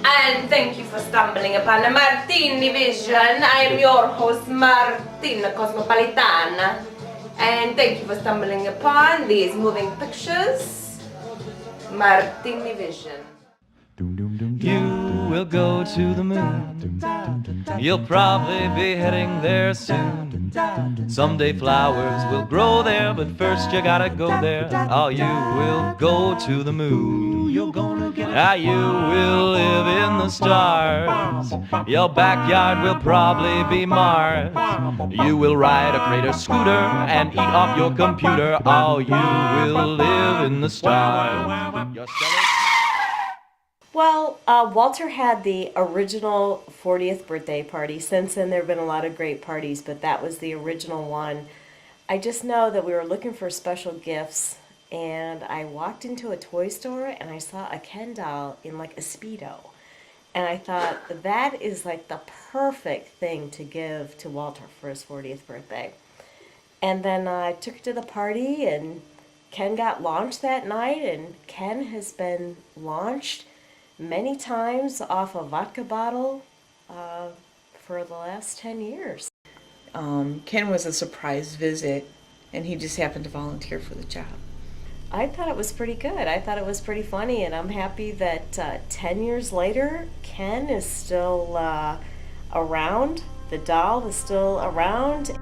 And thank you for stumbling upon the Martini Vision. I am your host, Martina Cosmopolitan. And thank you for stumbling upon these moving pictures. Martini Vision. You will go to the moon. You'll probably be heading there soon. Someday flowers will grow there, but first you gotta go there. Oh, you will go to the moon. You will live in the stars. Your backyard will probably be Mars. You will ride a freighter scooter and eat off your computer. Oh, you will live in the stars. Well, Walter had the original 40th birthday party. Since then, there have been a lot of great parties, but that was the original one. I just know that we were looking for special gifts, and I walked into a toy store, and I saw a Ken doll in like a Speedo. And I thought, that is like the perfect thing to give to Walter for his 40th birthday. And then I took it to the party, and Ken got launched that night, and Ken has been launched many times off a vodka bottle for the last 10 years. Ken was a surprise visit, and he just happened to volunteer for the job. I thought it was pretty good. I thought it was pretty funny, and I'm happy that 10 years later, Ken is still around. The doll is still around.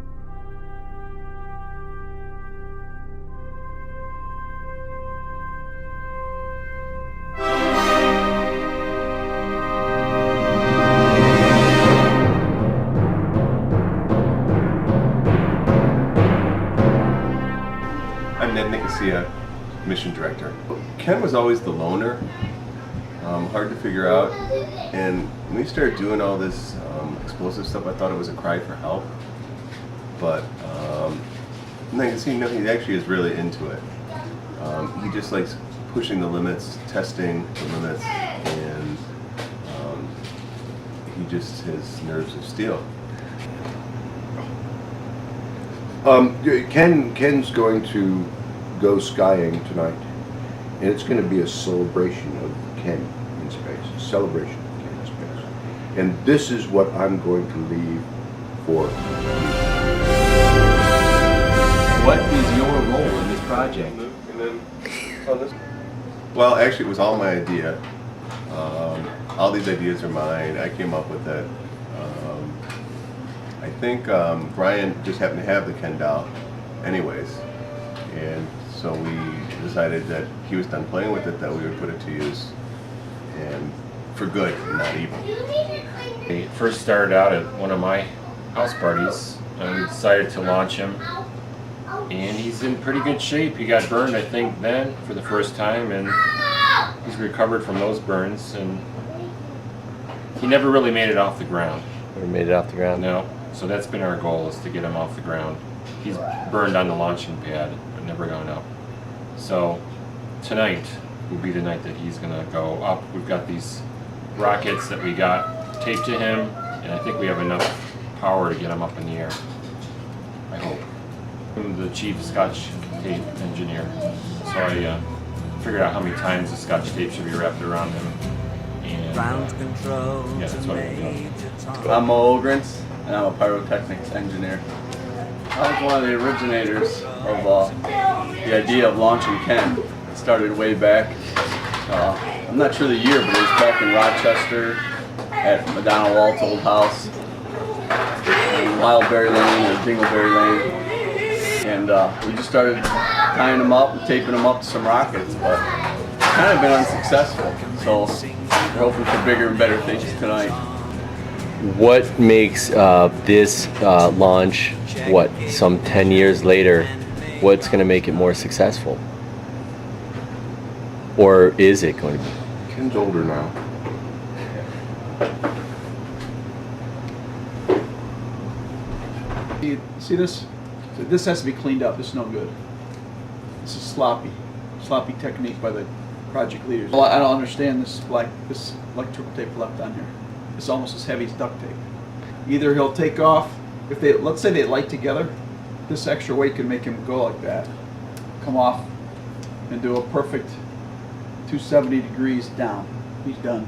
Mission director. Ken was always the loner, hard to figure out, and when we started doing all this explosive stuff, I thought it was a cry for help, but and I can see he actually is really into it. He just likes pushing the limits, testing the limits, and he just has nerves of steel. Ken's going to go skying tonight, and it's going to be a celebration of Ken in space, a celebration of Ken in space. And this is what I'm going to leave for you. What is your role in this project? Well, actually, it was all my idea. All these ideas are mine. I came up with it. I think Brian just happened to have the Ken doll anyways, and so we decided that he was done playing with it, that we would put it to use, and for good, not evil. He first started out at one of my house parties, and we decided to launch him, and he's in pretty good shape. He got burned, I think, then for the first time, and he's recovered from those burns, and he never really made it off the ground. Never made it off the ground? No. So that's been our goal, is to get him off the ground. He's burned on the launching pad, but never gone up. So tonight will be the night that he's going to go up. We've got these rockets that we got taped to him, and I think we have enough power to get him up in the air. I hope. I'm the chief Scotch tape engineer, so I figured out how many times the Scotch tape should be wrapped around him. And yeah, that's what I'm doing. I'm Mo Ogrins, and I'm a pyrotechnics engineer. I was one of the originators of the idea of launching Ken. It started way back. I'm not sure the year, but it was back in Rochester at Madonna Walt's old house, in Wildberry Lane or Dingleberry Lane. And we just started tying them up and taping them up to some rockets, but it's kind of been unsuccessful. So we're hoping for bigger and better things tonight. What makes this launch, some 10 years later, what's going to make it more successful? Or is it going to be? Ken's older now. See this? This has to be cleaned up. This is no good. This is sloppy technique by the project leaders. Well, I don't understand this electrical tape left on here. It's almost as heavy as duct tape. Either he'll take off, let's say they light together, this extra weight can make him go like that, come off, and do a perfect 270 degrees down. He's done.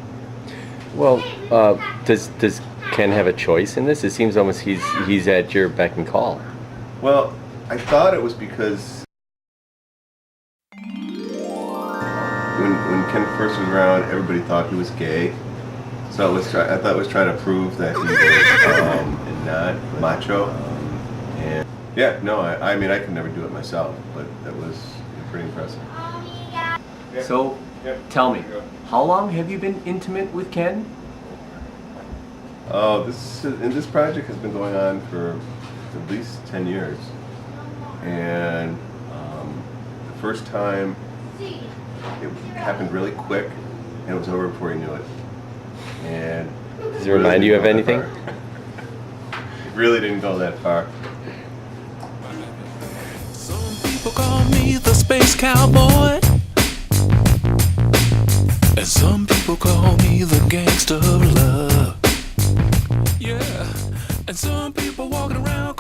Well, does Ken have a choice in this? It seems almost he's at your beck and call. Well, I thought it was because when Ken first was around, everybody thought he was gay. So I thought it was trying to prove that he was and not macho. And yeah, no, I mean I could never do it myself, but that was pretty impressive. So, tell me, how long have you been intimate with Ken? Oh, this project has been going on for at least 10 years, and the first time it happened really quick, and it was over before he knew it. And Does it remind you of anything? It really didn't go that far. Some people call me the space cowboy, and some people call me the gangster of love. Yeah, and some people walking around